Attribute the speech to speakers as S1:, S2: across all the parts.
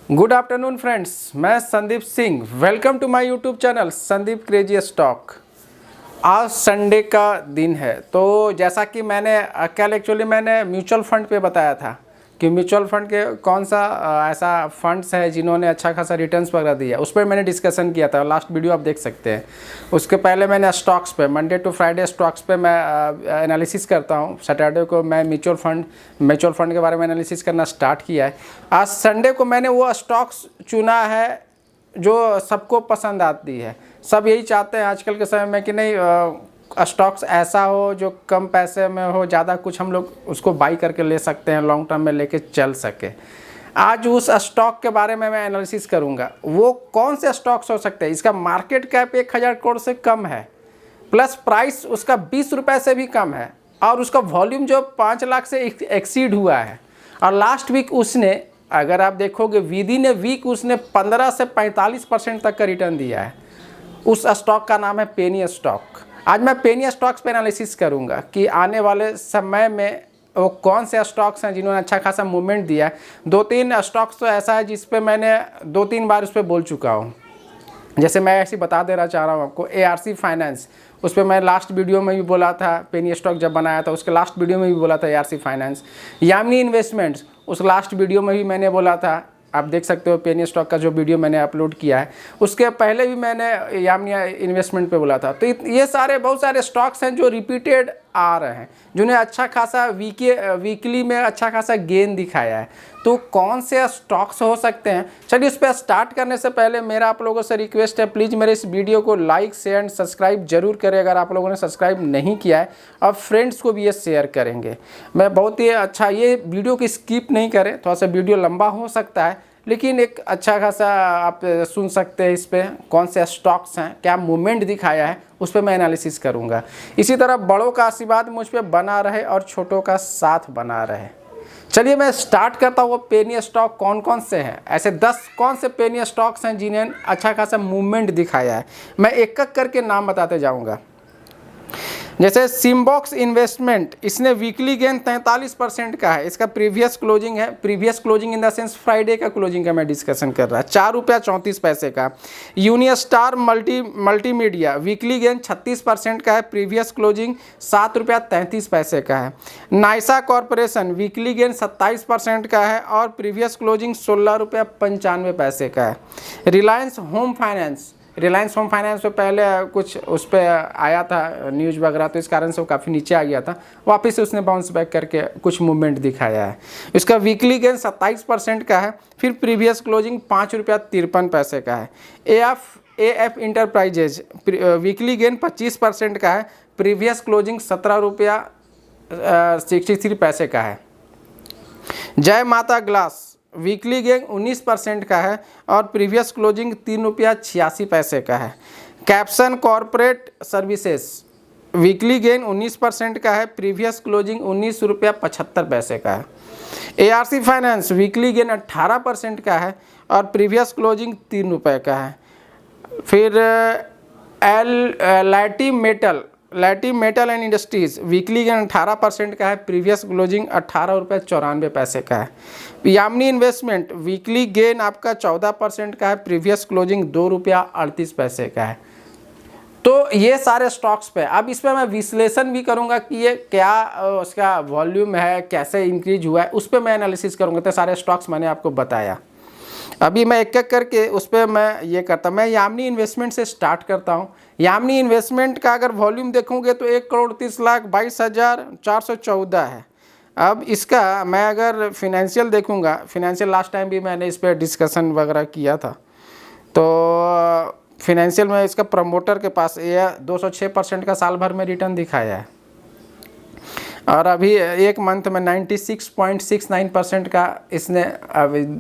S1: Good afternoon friends, मैं Sandeep Singh. Welcome to my YouTube channel Sandeep crazy stock. आज Sunday का दिन है, तो जैसा कि मैंने कल एक्चुअली मैंने म्यूचुअल फंड पे बताया था कि म्यूचुअल फंड के कौन सा ऐसा फंड्स है जिन्होंने अच्छा खासा रिटर्न्स वगैरह दिया, उस पर मैंने डिस्कशन किया था। लास्ट वीडियो आप देख सकते हैं। उसके पहले मैंने स्टॉक्स पे मंडे टू फ्राइडे स्टॉक्स पे मैं एनालिसिस करता हूँ। सैटरडे को मैं म्यूचुअल फंड के बारे में एनालिसिस करना स्टार्ट किया है। आज संडे को मैंने वो स्टॉक्स चुना है जो सबको पसंद आती है। सब यही चाहते हैं आजकल के समय में कि नहीं स्टॉक्स ऐसा हो जो कम पैसे में हो, ज़्यादा कुछ हम लोग उसको बाई करके ले सकते हैं, लॉन्ग टर्म में लेके चल सके। आज उस स्टॉक के बारे में मैं एनालिसिस करूंगा। वो कौन से स्टॉक्स हो सकते हैं, इसका मार्केट कैप 1000 करोड़ से कम है, प्लस प्राइस उसका 20 रुपये से भी कम है, और उसका वॉल्यूम जो 5 लाख से एक्सीड हुआ है। और लास्ट वीक उसने, अगर आप देखोगे विदिन ए वीक, उसने 15 से 45% तक का रिटर्न दिया है। उस स्टॉक का नाम है पेनी स्टॉक। आज मैं पेनी स्टॉक्स पे एनालिसिस करूंगा कि आने वाले समय में वो कौन से स्टॉक्स हैं जिन्होंने अच्छा खासा मूवमेंट दिया है। 2-3 स्टॉक्स तो ऐसा है जिस पे मैंने 2-3 बार उस पर बोल चुका हूँ। जैसे मैं ऐसे बता देना चाह रहा हूँ आपको, ARC फाइनेंस, उस पर मैं लास्ट वीडियो में भी बोला था। पेनी स्टॉक जब बनाया था उसके लास्ट वीडियो में भी बोला था ARC फाइनेंस। यामिनी इन्वेस्टमेंट्स, उस लास्ट वीडियो में भी मैंने बोला था। आप देख सकते हो पेनी स्टॉक का जो वीडियो मैंने अपलोड किया है, उसके पहले भी मैंने यामिनी इन्वेस्टमेंट पे बोला था। तो ये सारे बहुत सारे स्टॉक्स हैं जो रिपीटेड आ रहे हैं, जिन्हें अच्छा खासा वीकली में अच्छा खासा गेन दिखाया है। तो कौन से स्टॉक्स हो सकते हैं, चलिए उस पर स्टार्ट करने से पहले मेरा आप लोगों से रिक्वेस्ट है, प्लीज़ मेरे इस वीडियो को लाइक शेयर एंड सब्सक्राइब जरूर करें अगर आप लोगों ने सब्सक्राइब नहीं किया है, और फ्रेंड्स को भी ये शेयर करेंगे। मैं बहुत ही अच्छा, ये वीडियो को स्किप नहीं करें, थोड़ा सा वीडियो लंबा हो सकता है लेकिन एक अच्छा खासा आप सुन सकते हैं। इस पर कौन से स्टॉक्स हैं, क्या मूवमेंट दिखाया है, उस पर मैं एनालिसिस करूंगा। इसी तरह बड़ों का आशीर्वाद मुझ पर बना रहे और छोटों का साथ बना रहे। चलिए मैं स्टार्ट करता हूँ। वो पेनी स्टॉक कौन कौन से हैं, ऐसे 10 कौन से पेनी स्टॉक्स हैं जिन्हें अच्छा खासा मूवमेंट दिखाया है। मैं एक एक करके नाम बताते जाऊँगा। जैसे सिम्बॉक्स इन्वेस्टमेंट, इसने वीकली गेन 43% का है। इसका प्रीवियस क्लोजिंग है, previous closing in the sense Friday का क्लोजिंग का मैं डिस्कशन कर रहा है, 4 रुपया 34 पैसे का। यूनिस्टार मल्टीमीडिया, वीकली गेन 36% का है, प्रीवियस क्लोजिंग 7 रुपया 33 पैसे का है। नाइसा कॉरपोरेशन, वीकली गेन 27% का है और प्रीवियस क्लोजिंग 16 रुपया 95 पैसे का है। रिलायंस होम फाइनेंस पे पहले कुछ उस पर आया था न्यूज़ वगैरह, तो इस कारण से वो काफ़ी नीचे आ गया था। वापस से उसने बाउंस बैक करके कुछ मूवमेंट दिखाया है। इसका वीकली गेन 27% का है, फिर प्रीवियस क्लोजिंग 5 रुपया 53 पैसे का है। AF इंटरप्राइजेज, वीकली गेन 25% का है, प्रीवियस क्लोजिंग 17 रुपया 63 पैसे का है। जय माता ग्लास, वीकली गेन 19% का है और प्रीवियस क्लोजिंग 3 रुपया 86 पैसे का है। Caption corporate services, weekly gain 19% का है, प्रीवियस क्लोजिंग 19 रुपया 75 पैसे का है। ARC फाइनेंस, वीकली गेन 18% का है और प्रीवियस क्लोजिंग 3 रुपये का है। फिर लैटी metal and industries, weekly gain 18% का है, प्रीवियस क्लोजिंग 18 रुपये 94 पैसे का है। यामिनी इन्वेस्टमेंट, वीकली गेन आपका 14% का है, प्रीवियस क्लोजिंग 2 रुपया 38 पैसे का है। तो ये सारे स्टॉक्स पे अब इस पर मैं विश्लेषण भी करूंगा कि ये क्या उसका वॉल्यूम है, कैसे इंक्रीज हुआ है, उस पर मैं एनालिसिस करूंगा। तो सारे स्टॉक्स मैंने आपको बताया। अभी मैं एक एक करके उस पर मैं ये करता हूँ। मैं यामिनी इन्वेस्टमेंट से स्टार्ट करता हूँ। यामिनी इन्वेस्टमेंट का अगर वॉल्यूम देखोगे तो 1,30,22,414 है। अब इसका मैं अगर फिनेंशियल देखूँगा, फिनेंशियल लास्ट टाइम भी मैंने इस पर डिस्कशन वगैरह किया था, तो फिनेंशियल में इसका प्रमोटर के पास ये 206% का साल भर में रिटर्न दिखाया है, और अभी एक मंथ में 96.69% का इसने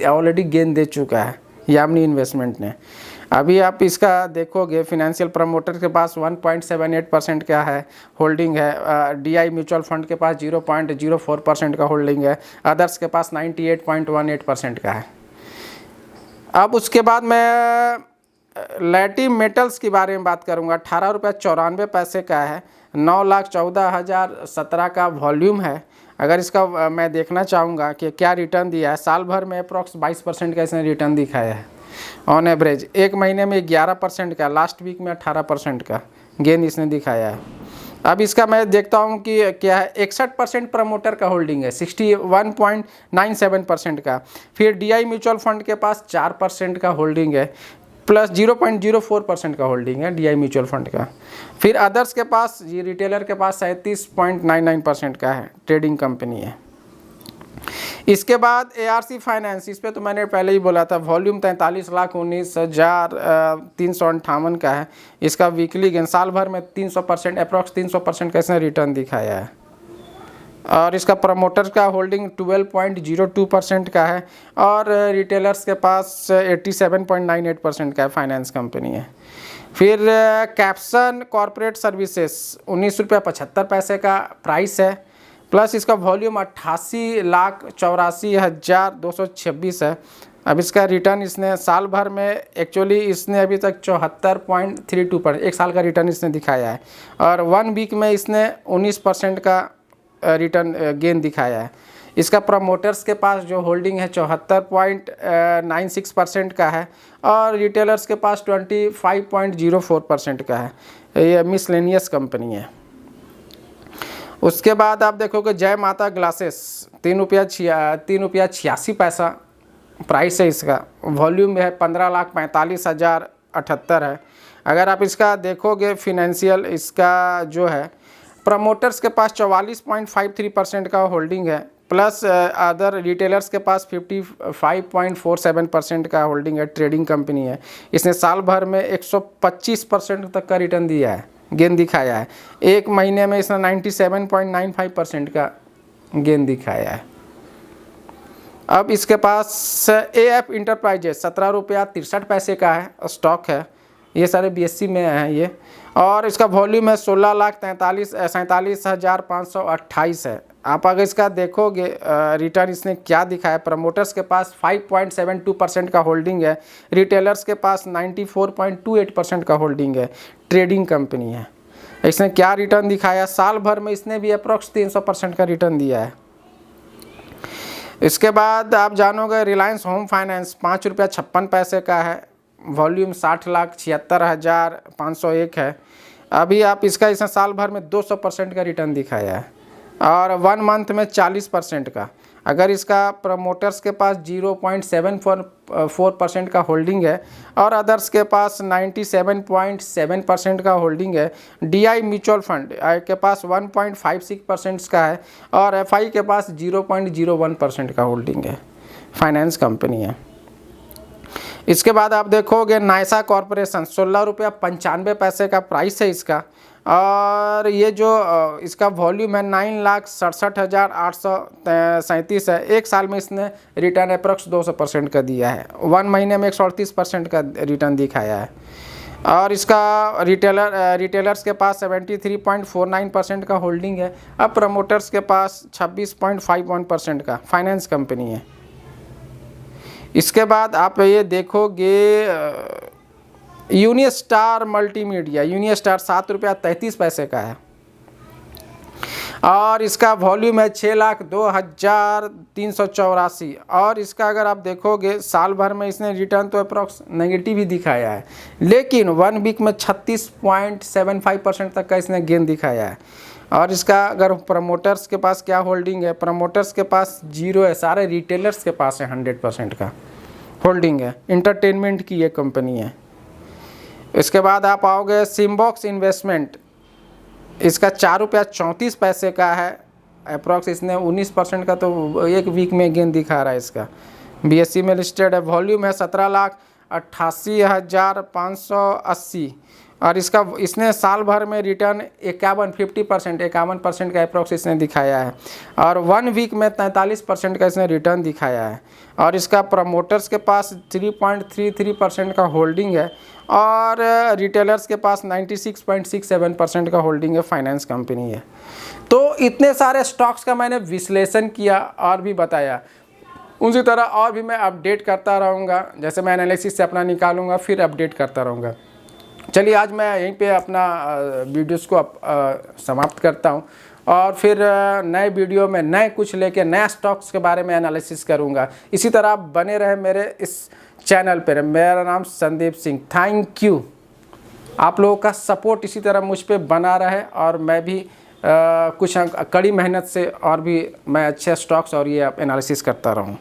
S1: ऑलरेडी गेन दे चुका है यामिनी इन्वेस्टमेंट ने। अभी आप इसका देखोगे, फिनेंशियल प्रमोटर के पास 1.78% का है होल्डिंग है, DI म्यूचुअल फंड के पास 0.04% का होल्डिंग है, अदर्स के पास 98.18% का है। अब उसके बाद मैं लैटी मेटल्स के बारे में बात करूंगा। 18 रुपया 94 पैसे का है, 9,14,017 का वॉल्यूम है अगर इसका मैं देखना चाहूँगा कि क्या रिटर्न दिया है, साल भर में अप्रॉक्स 22% का इसने रिटर्न दिखाया है ऑन एवरेज। एक महीने में 11% का, लास्ट वीक में 18% का गेन इसने दिखाया है। अब इसका मैं देखता हूँ कि क्या है, 61% प्रमोटर का होल्डिंग है, 61.97% का। फिर DI म्यूचुअल फंड के पास 4% का होल्डिंग है, प्लस 0.04% का होल्डिंग है DI म्यूचुअल फंड का। फिर अदर्स के पास, ये रिटेलर के पास 37.99% का है, ट्रेडिंग कंपनी है। इसके बाद ARC फाइनेंस, इस पर तो मैंने पहले ही बोला था, वॉल्यूम 43,19,358 का है। इसका वीकली गेन साल भर में 300%, अप्रॉक्स 300% का इसने रिटर्न दिखाया है। और इसका प्रमोटर का होल्डिंग 12.02% का है, और रिटेलर्स के पास 87.98% का है, फाइनेंस कंपनी है। फिर कैप्सन कॉरपोरेट सर्विसेज 19.75 का प्राइस है, प्लस इसका वॉल्यूम 88,84,226 है। अब इसका रिटर्न इसने साल भर में, एक्चुअली इसने अभी तक 74.32%, एक साल का रिटर्न इसने दिखाया है, और 1 वीक में इसने 19% का रिटर्न गेन दिखाया है। इसका प्रमोटर्स के पास जो होल्डिंग है 74.96% का है, और रिटेलर्स के पास 25.04% का है। ये मिसलेनियस कंपनी है। उसके बाद आप देखोगे जय माता ग्लासेस, 3 रुपया 86 प्राइस है इसका, वॉल्यूम है 15,45,078 है। अगर आप इसका देखोगे फिनेंशियल, इसका जो है प्रमोटर्स के पास 44.53% का होल्डिंग है, प्लस अदर रिटेलर्स के पास 55.47% का होल्डिंग है, ट्रेडिंग कंपनी है। इसने साल भर में 125% तक का रिटर्न दिया है, गेन दिखाया है। एक महीने में इसने 97.95% का गेन दिखाया है। अब इसके पास AF इंटरप्राइजेज 17 रुपया 63 का है, स्टॉक है। ये सारे BSE में हैं ये, और इसका वॉल्यूम है 16,47,528 है। आप अगर इसका देखोगे रिटर्न इसने क्या दिखाया, प्रमोटर्स के पास 5.72% का होल्डिंग है, रिटेलर्स के पास 94.28% का होल्डिंग है, ट्रेडिंग कंपनी है। इसने क्या रिटर्न दिखाया, साल भर में इसने भी अप्रॉक्स 300% का रिटर्न दिया है। इसके बाद आप जानोगे रिलायंस होम फाइनेंस 5 रुपया 56 का है, वॉल्यूम 60,76,501 है। अभी आप इसका इसने साल भर में 200% का रिटर्न दिखाया है, और 1 मंथ में 40% का। अगर इसका प्रमोटर्स के पास 0.74% का होल्डिंग है, और अदर्स के पास 97.7% का होल्डिंग है। DI म्यूचुअल फंड के पास 1.56% का है, और FI के पास 0.01% का होल्डिंग है, फाइनेंस कंपनी है। इसके बाद आप देखोगे नायसा कॉरपोरेशन 16 रुपया 95 का प्राइस है इसका, और ये जो इसका वॉल्यूम है 9,67,837 है। एक साल में इसने रिटर्न अप्रॉक्स 200% का दिया है, 1 महीने में 138% का रिटर्न दिखाया है। और इसका रिटेलर्स के पास 73.49% का होल्डिंग है, अब प्रमोटर्स के पास 26.51% का, फाइनेंस कंपनी है। इसके बाद आप ये देखोगे यूनिस्टार मल्टीमीडिया, यूनिस्टार 7 रुपया 33 का है, और इसका वॉल्यूम है 6,02,384। और इसका अगर आप देखोगे साल भर में इसने रिटर्न तो अप्रॉक्स नेगेटिव ही दिखाया है, लेकिन 1 वीक में 36.75% तक का इसने गेन दिखाया है। और इसका अगर प्रमोटर्स के पास क्या होल्डिंग है, प्रमोटर्स के पास 0 है, सारे रिटेलर्स के पास है 100% का होल्डिंग है। इंटरटेनमेंट की ये कंपनी है। इसके बाद आप आओगे सिम्बॉक्स इन्वेस्टमेंट, इसका 4 रुपया 34 का है, अप्रॉक्स इसने 19% का तो एक वीक में गेन दिखा रहा है। इसका BSE में लिस्टेड है, वॉल्यूम है 17,88,580, और इसने साल भर में रिटर्न 51% का अप्रॉक्स इसने दिखाया है, और 1 वीक में 43% का इसने रिटर्न दिखाया है। और इसका प्रमोटर्स के पास 3.33% का होल्डिंग है, और रिटेलर्स के पास 96.67% का होल्डिंग है, फाइनेंस कंपनी है। तो इतने सारे स्टॉक्स का मैंने विश्लेषण किया और भी बताया, उसी तरह और भी मैं अपडेट करता रहूँगा, जैसे मैं एनालिसिस से अपना निकालूंगा फिर अपडेट करता रहूँगा। चलिए आज मैं यहीं पे अपना वीडियोस को समाप्त करता हूँ, और फिर नए वीडियो में नए कुछ लेके नया स्टॉक्स के बारे में एनालिसिस करूँगा। इसी तरह आप बने रहे मेरे इस चैनल पर। मेरा नाम संदीप सिंह। Thank you. आप लोगों का सपोर्ट इसी तरह मुझ पे बना रहे और मैं भी कुछ कड़ी मेहनत से और भी मैं अच्छे स्टॉक्स और ये एनालिसिस करता रहूँ।